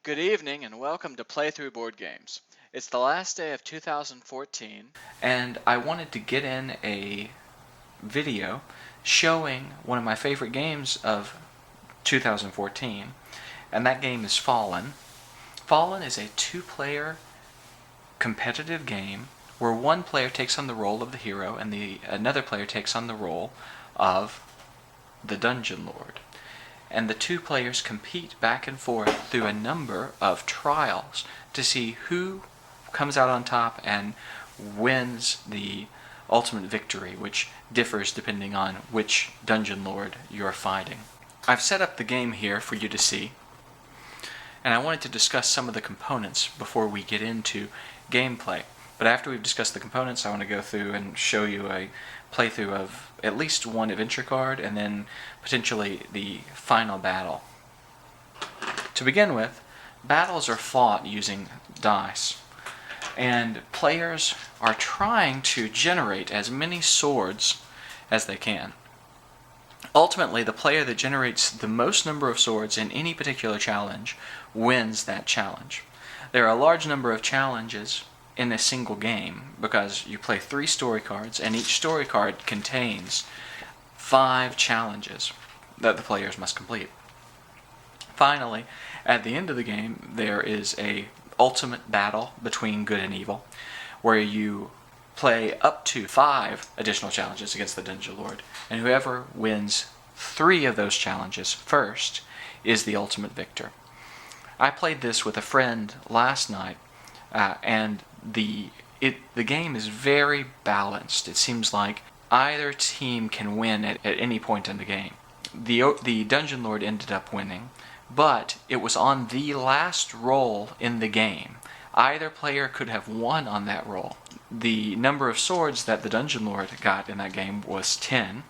Good evening and welcome to Playthrough Board Games. It's the last day of 2014 and I wanted to get in a video showing one of my favorite games of 2014, and that game is Fallen. Fallen is a two-player competitive game where one player takes on the role of the hero and another player takes on the role of the Dungeon Lord. And the two players compete back and forth through a number of trials to see who comes out on top and wins the ultimate victory, which differs depending on which Dungeon Lord you're fighting. I've set up the game here for you to see, and I wanted to discuss some of the components before we get into gameplay. But after we've discussed the components, I want to go through and show you a playthrough of at least one adventure card and then potentially the final battle. To begin with, battles are fought using dice, and players are trying to generate as many swords as they can. Ultimately, the player that generates the most number of swords in any particular challenge wins that challenge. There are a large number of challenges in a single game because you play 3 story cards, and each story card contains 5 challenges that the players must complete. Finally, at the end of the game, there is a ultimate battle between good and evil, where you play up to 5 additional challenges against the Dungeon Lord, and whoever wins 3 of those challenges first is the ultimate victor. I played this with a friend last night, and the game is very balanced. It seems like either team can win at any point in the game. The Dungeon Lord ended up winning, but it was on the last roll in the game. Either player could have won on that roll. The number of swords that the Dungeon Lord got in that game was 10.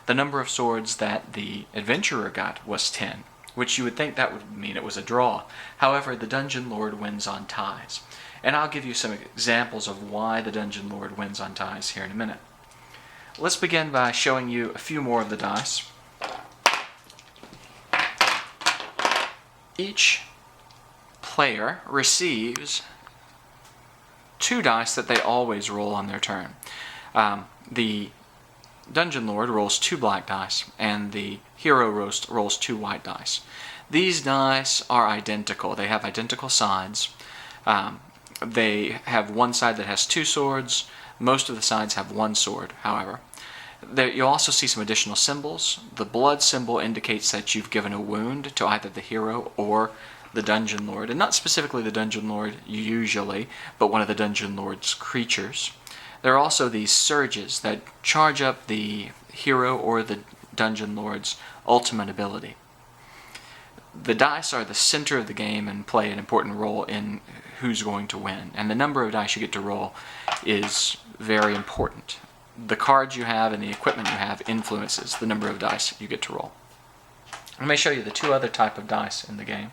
The number of swords that the adventurer got was 10, which you would think that would mean it was a draw. However, the Dungeon Lord wins on ties. And I'll give you some examples of why the Dungeon Lord wins on ties here in a minute. Let's begin by showing you a few more of the dice. Each player receives 2 dice that they always roll on their turn. The Dungeon Lord rolls 2 black dice, and the hero rolls 2 white dice. These dice are identical. They have identical sides. They have one side that has 2 swords. Most of the sides have 1 sword, however. You'll also see some additional symbols. The blood symbol indicates that you've given a wound to either the hero or the Dungeon Lord, and not specifically the Dungeon Lord usually, but one of the Dungeon Lord's creatures. There are also these surges that charge up the hero or the Dungeon Lord's ultimate ability. The dice are the center of the game and play an important role in who's going to win, and the number of dice you get to roll is very important. The cards you have and the equipment you have influences the number of dice you get to roll. Let me show you the 2 other type of dice in the game.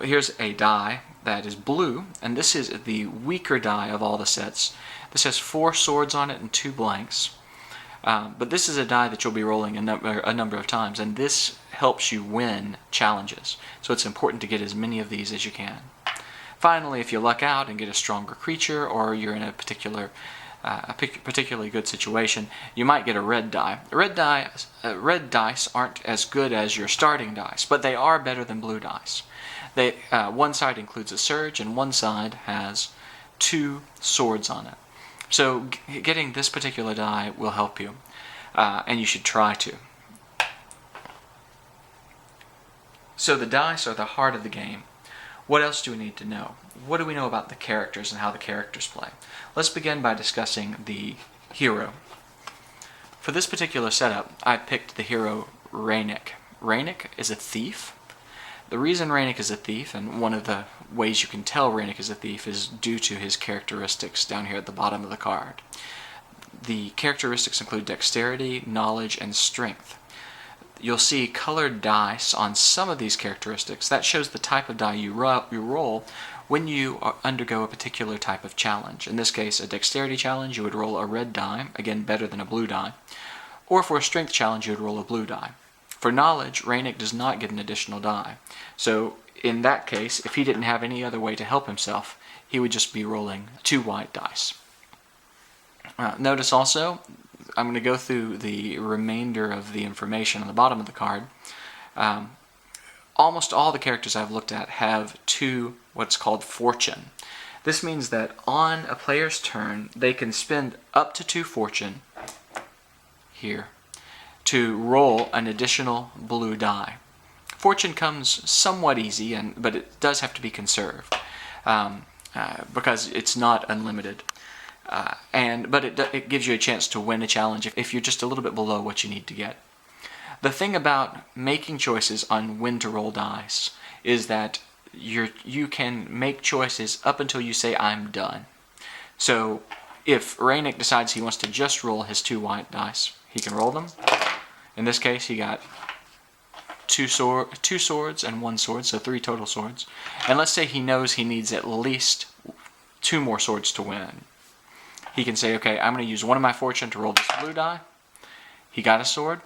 Here's a die that is blue, and this is the weaker die of all the sets. This has 4 swords on it and 2 blanks. But this is a die that you'll be rolling a number of times, and this helps you win challenges. So it's important to get as many of these as you can. Finally, if you luck out and get a stronger creature, or you're in a particularly good situation, you might get a red die. Red dice aren't as good as your starting dice, but they are better than blue dice. One side includes a surge, and one side has 2 swords on it. So getting this particular die will help you, and you should try to. So the dice are the heart of the game. What else do we need to know? What do we know about the characters and how the characters play? Let's begin by discussing the hero. For this particular setup, I picked the hero Raynick. Raynick is a thief. The reason Raynick is a thief, and one of the ways you can tell Raynick is a thief, is due to his characteristics down here at the bottom of the card. The characteristics include dexterity, knowledge, and strength. You'll see colored dice on some of these characteristics. That shows the type of die you roll when you undergo a particular type of challenge. In this case, a dexterity challenge, you would roll a red die, again better than a blue die. Or for a strength challenge, you would roll a blue die. For knowledge, Raynick does not get an additional die. So in that case, if he didn't have any other way to help himself, he would just be rolling 2 white dice. Notice also, I'm going to go through the remainder of the information on the bottom of the card. Almost all the characters I've looked at have 2 what's called fortune. This means that on a player's turn, they can spend up to 2 fortune here to roll an additional blue die. Fortune comes somewhat easy, but it does have to be conserved because it's not unlimited. But it gives you a chance to win a challenge if you're just a little bit below what you need to get. The thing about making choices on when to roll dice is that you can make choices up until you say I'm done. So if Raynick decides he wants to just roll his 2 white dice, he can roll them. In this case, he got 2 swords and 1 sword, so 3 total swords. And let's say he knows he needs at least 2 more swords to win. He can say, okay, I'm going to use 1 of my fortune to roll this blue die. He got a sword.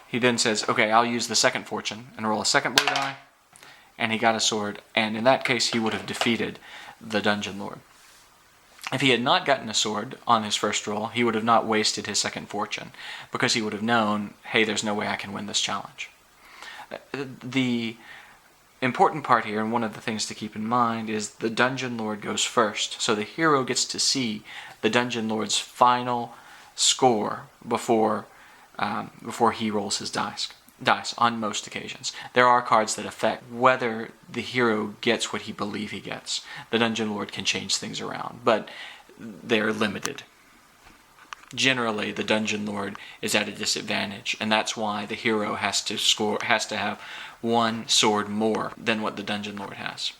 He then says, okay, I'll use the second fortune and roll a second blue die. And he got a sword, and in that case he would have defeated the Dungeon Lord. If he had not gotten a sword on his first roll, he would have not wasted his second fortune, because he would have known, hey, there's no way I can win this challenge. The important part here, and one of the things to keep in mind, is the Dungeon Lord goes first. So the hero gets to see the Dungeon Lord's final score before he rolls his dice on most occasions. There are cards that affect whether the hero gets what he believes he gets. The Dungeon Lord can change things around, but they're limited. Generally, the Dungeon Lord is at a disadvantage, and that's why the hero has to have 1 sword more than what the Dungeon Lord has.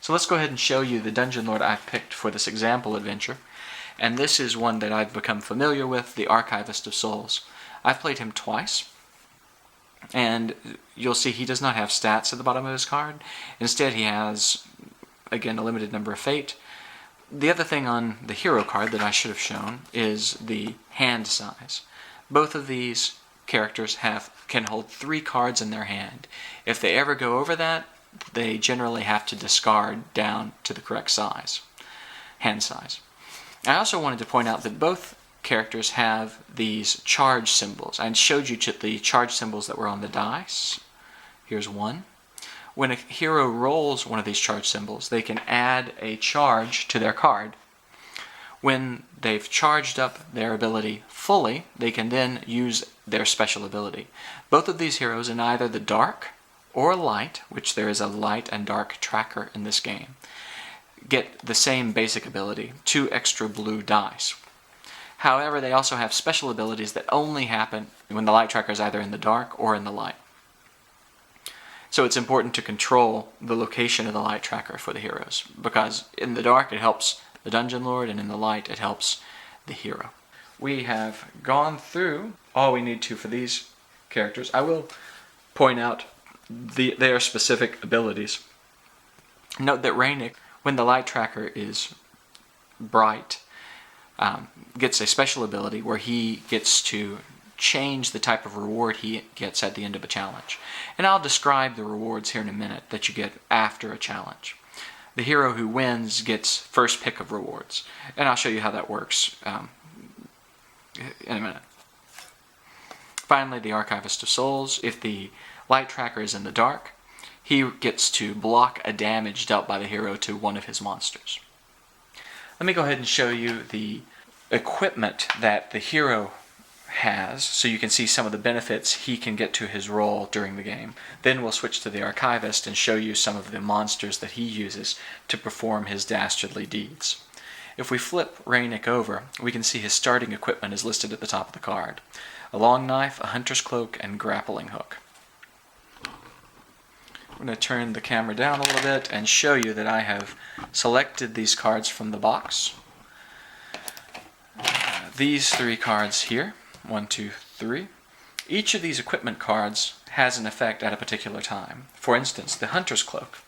So let's go ahead and show you the Dungeon Lord I've picked for this example adventure. And this is one that I've become familiar with, the Archivist of Souls. I've played him twice, and you'll see he does not have stats at the bottom of his card. Instead, he has, again, a limited number of fate. The other thing on the hero card that I should have shown is the hand size. Both of these characters can hold 3 cards in their hand. If they ever go over that, they generally have to discard down to the correct size, hand size. I also wanted to point out that both characters have these charge symbols. I showed you the charge symbols that were on the dice. Here's one. When a hero rolls one of these charge symbols, they can add a charge to their card. When they've charged up their ability fully, they can then use their special ability. Both of these heroes in either the dark or light, which there is a light and dark tracker in this game, get the same basic ability, 2 extra blue dice. However, they also have special abilities that only happen when the light tracker is either in the dark or in the light. So it's important to control the location of the light tracker for the heroes, because in the dark it helps the Dungeon Lord, and in the light it helps the hero. We have gone through all we need to for these characters. I will point out their specific abilities. Note that Raynick, when the light tracker is bright, gets a special ability where he gets to change the type of reward he gets at the end of a challenge. And I'll describe the rewards here in a minute that you get after a challenge. The hero who wins gets first pick of rewards, and I'll show you how that works in a minute. Finally, the Archivist of Souls, if the light tracker is in the dark, he gets to block a damage dealt by the hero to one of his monsters. Let me go ahead and show you the equipment that the hero has, so you can see some of the benefits he can get to his role during the game. Then we'll switch to the Archivist and show you some of the monsters that he uses to perform his dastardly deeds. If we flip Raynick over, we can see his starting equipment is listed at the top of the card. A long knife, a hunter's cloak, and grappling hook. I'm going to turn the camera down a little bit and show you that I have selected these cards from the box. These 3 cards here, 1, 2, 3. Each of these equipment cards has an effect at a particular time. For instance, the hunter's cloak.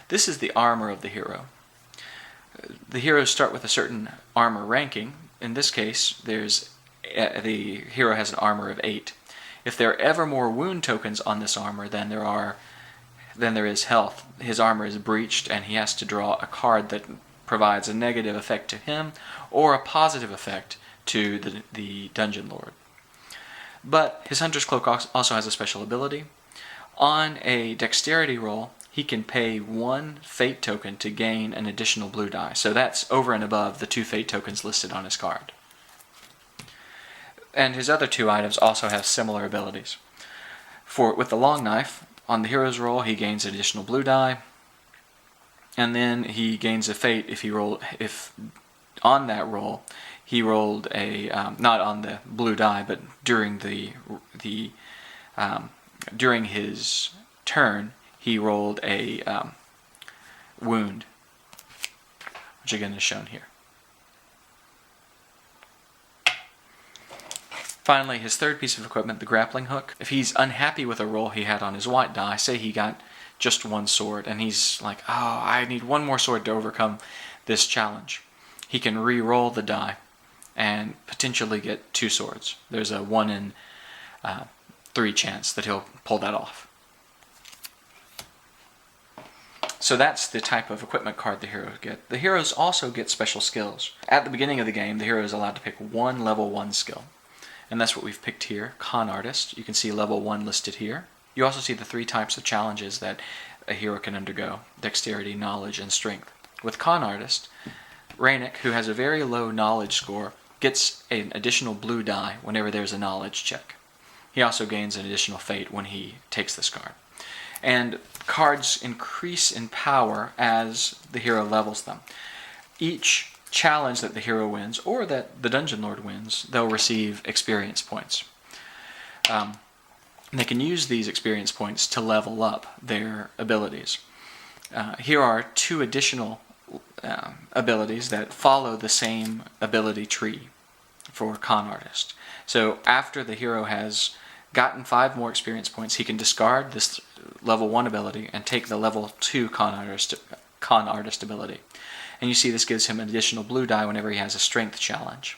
This is the armor of the hero. The heroes start with a certain armor ranking. In this case, the hero has an armor of 8. If there are ever more wound tokens on this armor than there are Then there is health. His armor is breached and he has to draw a card that provides a negative effect to him or a positive effect to the Dungeon Lord. But his Hunter's Cloak also has a special ability. On a dexterity roll, he can pay 1 fate token to gain an additional blue die. So that's over and above the 2 fate tokens listed on his card. And his other 2 items also have similar abilities. With the long knife, on the hero's roll, he gains an additional blue die, and then he gains a fate if on that roll he rolled a not on the blue die, but during during his turn he rolled a wound, which again is shown here. Finally, his third piece of equipment, the grappling hook. If he's unhappy with a roll he had on his white die, say he got just 1 sword, and he's like, oh, I need 1 more sword to overcome this challenge, he can re-roll the die and potentially get 2 swords. There's a 1 in 3 chance that he'll pull that off. So that's the type of equipment card the heroes get. The heroes also get special skills. At the beginning of the game, the hero is allowed to pick 1 level 1 skill. And that's what we've picked here, Con Artist. You can see level 1 listed here. You also see the 3 types of challenges that a hero can undergo: Dexterity, Knowledge, and Strength. With Con Artist, Raynick, who has a very low knowledge score, gets an additional blue die whenever there's a knowledge check. He also gains an additional fate when he takes this card. And cards increase in power as the hero levels them. Each challenge that the hero wins, or that the Dungeon Lord wins, they'll receive experience points. They can use these experience points to level up their abilities. Here are 2 additional abilities that follow the same ability tree for Con Artist. So after the hero has gotten 5 more experience points, he can discard this level 1 ability and take the level 2 Con Artist ability. And you see this gives him an additional blue die whenever he has a strength challenge.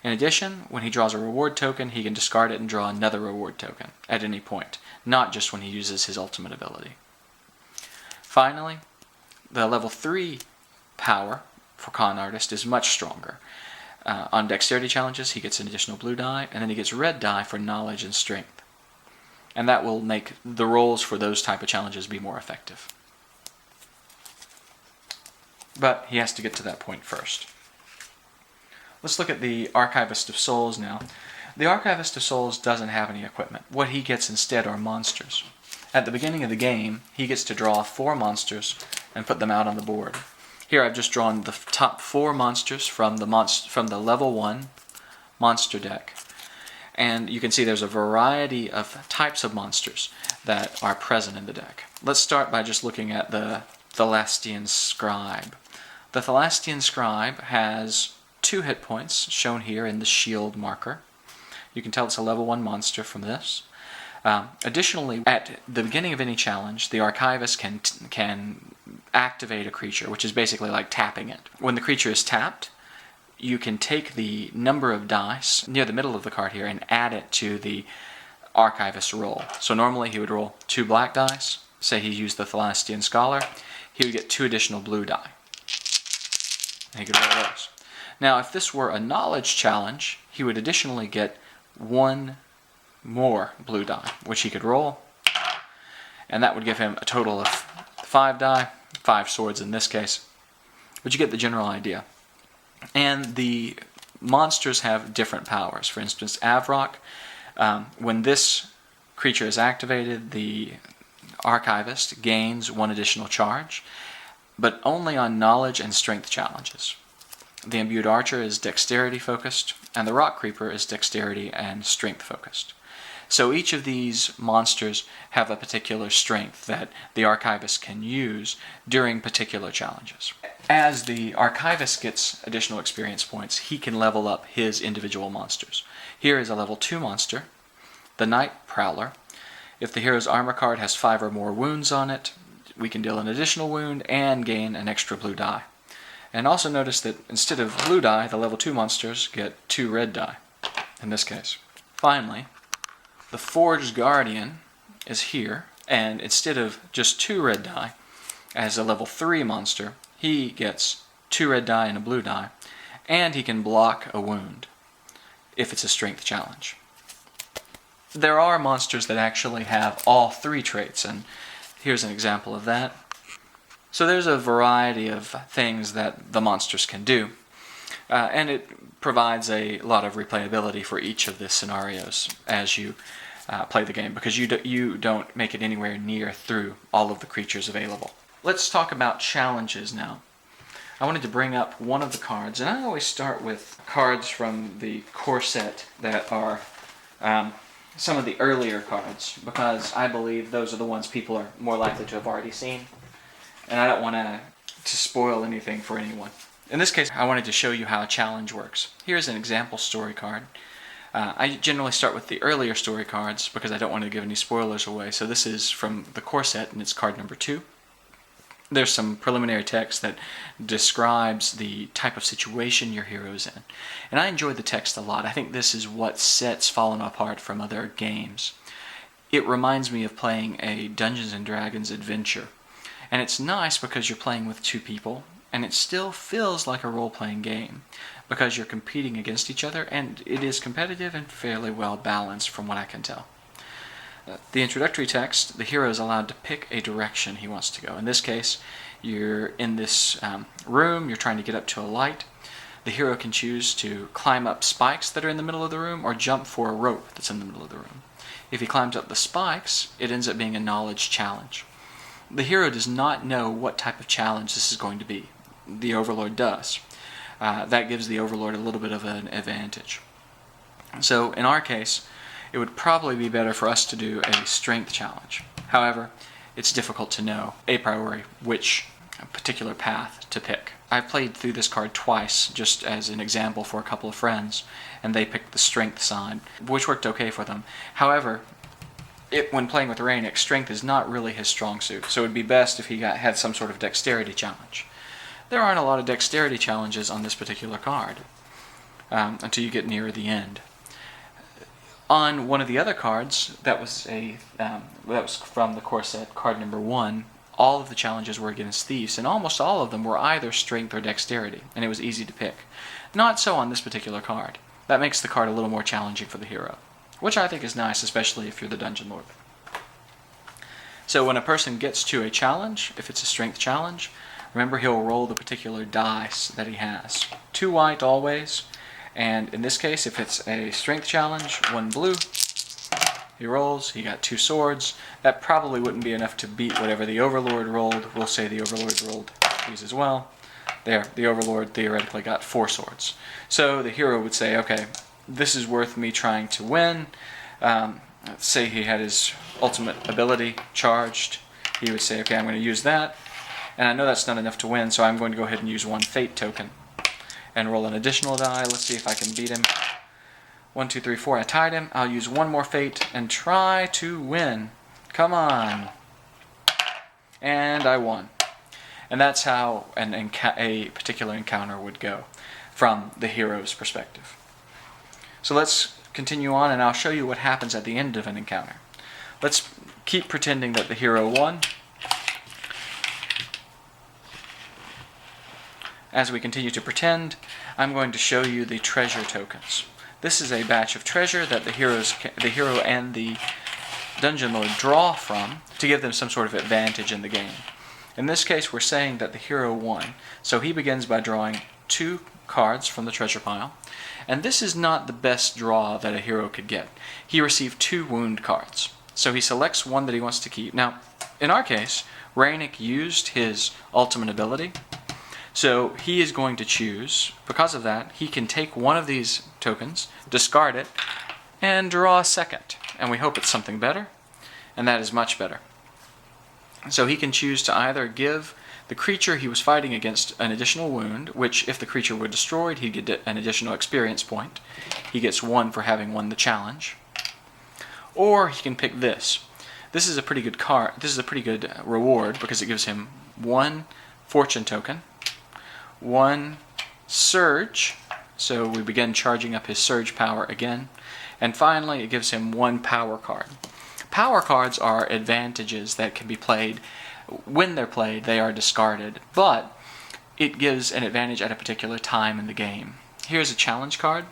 In addition, when he draws a reward token, he can discard it and draw another reward token at any point, not just when he uses his ultimate ability. Finally, the level 3 power for Con Artist is much stronger. On dexterity challenges, he gets an additional blue die, and then he gets red die for knowledge and strength. And that will make the rolls for those type of challenges be more effective. But he has to get to that point first. Let's look at the Archivist of Souls now. The Archivist of Souls doesn't have any equipment. What he gets instead are monsters. At the beginning of the game, he gets to draw 4 monsters and put them out on the board. Here I've just drawn the top 4 monsters from the level 1 monster deck. And you can see there's a variety of types of monsters that are present in the deck. Let's start by just looking at the Thalastian Scribe. The Thalastian Scribe has 2 hit points, shown here in the shield marker. You can tell it's a level 1 monster from this. Additionally, at the beginning of any challenge, the Archivist can activate a creature, which is basically like tapping it. When the creature is tapped, you can take the number of dice near the middle of the card here and add it to the Archivist roll. So normally he would roll 2 black dice. Say he used the Thalastian Scholar, he would get 2 additional blue die. And he could roll those. Now, if this were a knowledge challenge, he would additionally get 1 more blue die, which he could roll, and that would give him a total of 5 die, 5 swords in this case. But you get the general idea. And the monsters have different powers. For instance, Avrok, when this creature is activated, the Archivist gains 1 additional charge, but only on knowledge and strength challenges. The Imbued Archer is dexterity focused, and the Rock Creeper is dexterity and strength focused. So each of these monsters have a particular strength that the Archivist can use during particular challenges. As the Archivist gets additional experience points, he can level up his individual monsters. Here is a level 2 monster, the Night Prowler. If the hero's armor card has 5 or more wounds on it, we can deal an additional wound and gain an extra blue die. And also notice that instead of blue die, the level 2 monsters get 2 red die, in this case. Finally, the Forged Guardian is here, And instead of just 2 red die, as a level 3 monster, he gets 2 red die and a blue die, and he can block a wound if it's a strength challenge. There are monsters that actually have all 3 traits, and here's an example of that. So there's a variety of things that the monsters can do, and it provides a lot of replayability for each of the scenarios as you play the game, because you don't make it anywhere near through all of the creatures available. Let's talk about challenges now. I wanted to bring up one of the cards, and I always start with cards from the core set that are some of the earlier cards, because I believe those are the ones people are more likely to have already seen, and I don't want to spoil anything for anyone. In this case, I wanted to show you how a challenge works. Here's an example story card. I generally start with the earlier story cards because I don't want to give any spoilers away, so this is from the core set, and it's card number 2. There's some preliminary text that describes the type of situation your hero is in. And I enjoy the text a lot. I think this is what sets Fallen apart from other games. It reminds me of playing a Dungeons & Dragons adventure. And it's nice because you're playing with 2 people, and it still feels like a role-playing game because you're competing against each other, and it is competitive and fairly well balanced from what I can tell. The introductory text, the hero is allowed to pick a direction he wants to go. In this case, you're in this room, you're trying to get up to a light. The hero can choose to climb up spikes that are in the middle of the room or jump for a rope that's in the middle of the room. If he climbs up the spikes, it ends up being a knowledge challenge. The hero does not know what type of challenge this is going to be. The Overlord does. That gives the Overlord a little bit of an advantage. So in our case, it would probably be better for us to do a strength challenge. However, it's difficult to know a priori which particular path to pick. I played through this card twice just as an example for a couple of friends, and they picked the strength side, which worked okay for them. However, when playing with Rainik, strength is not really his strong suit, so it would be best if he had some sort of dexterity challenge. There aren't a lot of dexterity challenges on this particular card until you get near the end. On one of the other cards, that was from the core set, card number 1, all of the challenges were against thieves, and almost all of them were either strength or dexterity, and it was easy to pick. Not so on this particular card. That makes the card a little more challenging for the hero, which I think is nice, especially if you're the Dungeon Lord. So when a person gets to a challenge, if it's a strength challenge, remember he'll roll the particular dice that he has. 2 white always. And in this case, if it's a strength challenge, 1 blue, he rolls, he got 2 swords. That probably wouldn't be enough to beat whatever the Overlord rolled. We'll say the Overlord rolled these as well. There, the Overlord theoretically got 4 swords. So the hero would say, okay, this is worth me trying to win. Let's say he had his ultimate ability charged. He would say, okay, I'm going to use that. And I know that's not enough to win, so I'm going to go ahead and use 1 fate token. And roll an additional die. Let's see if I can beat him. 1, 2, 3, 4. I tied him. I'll use 1 more fate and try to win. Come on. And I won. And that's how a particular encounter would go from the hero's perspective. So let's continue on, and I'll show you what happens at the end of an encounter. Let's keep pretending that the hero won. As we continue to pretend, I'm going to show you the treasure tokens. This is a batch of treasure that the hero and the Dungeon Lord draw from to give them some sort of advantage in the game. In this case, we're saying that the hero won. So he begins by drawing 2 cards from the treasure pile. And this is not the best draw that a hero could get. He received 2 wound cards. So he selects one that he wants to keep. Now, in our case, Rainik used his ultimate ability. So he is going to choose, because of that, he can take one of these tokens, discard it, and draw a second. And we hope it's something better, and that is much better. So he can choose to either give the creature he was fighting against an additional wound, which if the creature were destroyed, he'd get an additional experience point. He gets 1 for having won the challenge. Or he can pick this. This is a pretty good card. This is a pretty good reward because it gives him 1 fortune token, 1 surge, so we begin charging up his surge power again, and finally it gives him 1 power card. power cards are advantages that can be played. When they're played, they are discarded, but it gives an advantage at a particular time in the game. Here's a challenge card.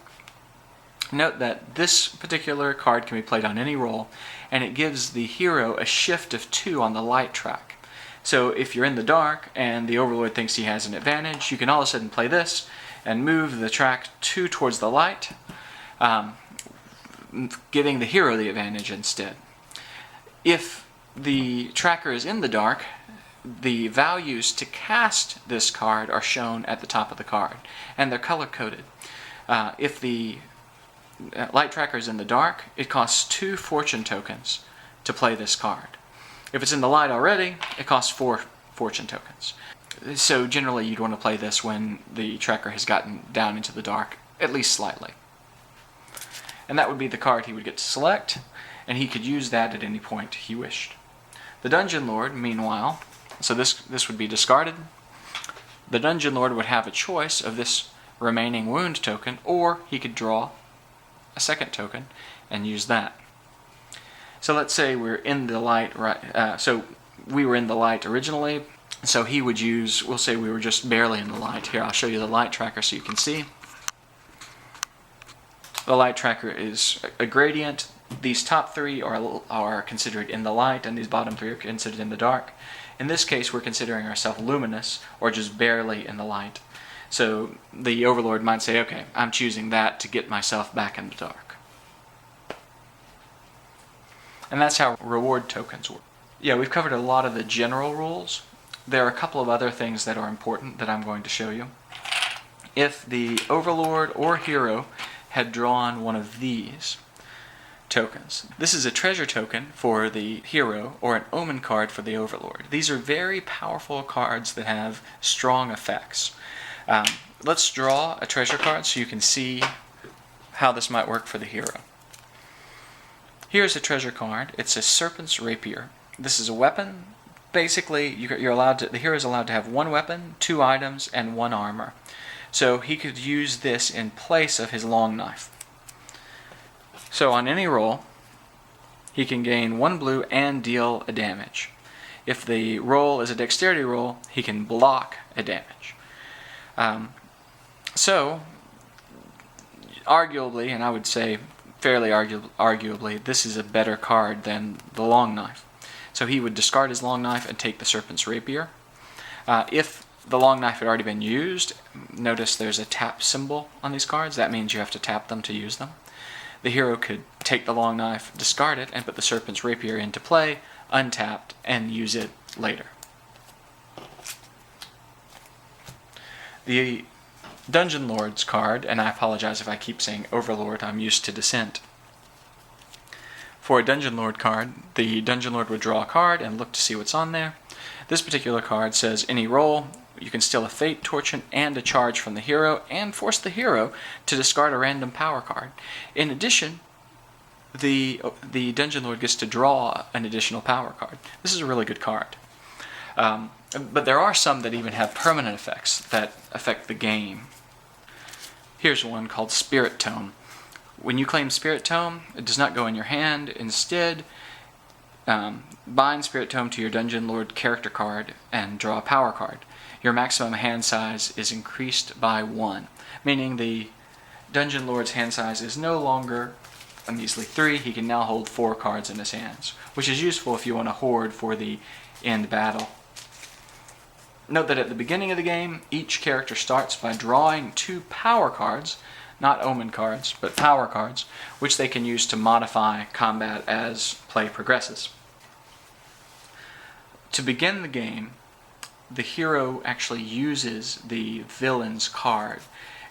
Note that this particular card can be played on any roll, and it gives the hero a shift of 2 on the light track. So if you're in the dark and the Overlord thinks he has an advantage, you can all of a sudden play this and move the track 2 towards the light, giving the hero the advantage instead. If the tracker is in the dark, the values to cast this card are shown at the top of the card, and they're color-coded. If the light tracker is in the dark, it costs 2 fortune tokens to play this card. If it's in the light already, it costs 4 fortune tokens. So generally you'd want to play this when the tracker has gotten down into the dark, at least slightly. And that would be the card he would get to select, and he could use that at any point he wished. The Dungeon Lord, meanwhile, so this would be discarded. The Dungeon Lord would have a choice of this remaining wound token, or he could draw a second token and use that. So let's say we're in the light, so we were in the light originally, so he would use, we'll say we were just barely in the light. Here, I'll show you the light tracker so you can see. The light tracker is a gradient. These top 3 are considered in the light, and these bottom 3 are considered in the dark. In this case, we're considering ourselves luminous, or just barely in the light. So the Overlord might say, okay, I'm choosing that to get myself back in the dark. And that's how reward tokens work. Yeah, we've covered a lot of the general rules. There are a couple of other things that are important that I'm going to show you. If the Overlord or hero had drawn one of these tokens. This is a treasure token for the hero or an omen card for the Overlord. These are very powerful cards that have strong effects. Let's draw a treasure card so you can see how this might work for the hero. Here's a treasure card. It's a Serpent's Rapier. This is a weapon. Basically, the hero is allowed to have 1 weapon, 2 items, and 1 armor. So he could use this in place of his long knife. So on any roll, he can gain 1 blue and deal a damage. If the roll is a dexterity roll, he can block a damage. So, arguably, and I would say fairly arguably, this is a better card than the long knife. So he would discard his long knife and take the Serpent's Rapier. If the long knife had already been used, notice there's a tap symbol on these cards. That means you have to tap them to use them. The hero could take the long knife, discard it, and put the Serpent's Rapier into play, untapped, and use it later. The Dungeon Lord's card, and I apologize if I keep saying Overlord, I'm used to Descent. For a Dungeon Lord card, the Dungeon Lord would draw a card and look to see what's on there. This particular card says any roll, you can steal a Fate, Torchant, and a charge from the hero, and force the hero to discard a random power card. In addition, the Dungeon Lord gets to draw an additional power card. This is a really good card. But there are some that even have permanent effects that affect the game. Here's one called Spirit Tome. When you claim Spirit Tome, it does not go in your hand. Instead, bind Spirit Tome to your Dungeon Lord character card and draw a power card. Your maximum hand size is increased by 1, meaning the Dungeon Lord's hand size is no longer a measly 3. He can now hold 4 cards in his hands, which is useful if you want to hoard for the end battle. Note that at the beginning of the game, each character starts by drawing 2 power cards, not omen cards, but power cards, which they can use to modify combat as play progresses. To begin the game, the hero actually uses the villain's card,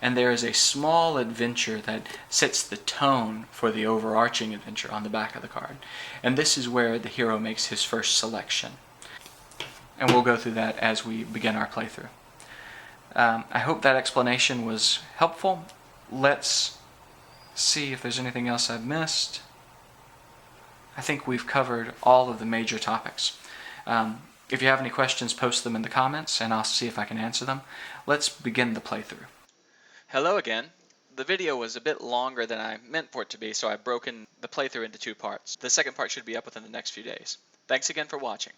and there is a small adventure that sets the tone for the overarching adventure on the back of the card. And this is where the hero makes his first selection. And we'll go through that as we begin our playthrough. I hope that explanation was helpful. Let's see if there's anything else I've missed. I think we've covered all of the major topics. If you have any questions, post them in the comments and I'll see if I can answer them. Let's begin the playthrough. Hello again. The video was a bit longer than I meant for it to be, so I've broken the playthrough into two parts. The second part should be up within the next few days. Thanks again for watching.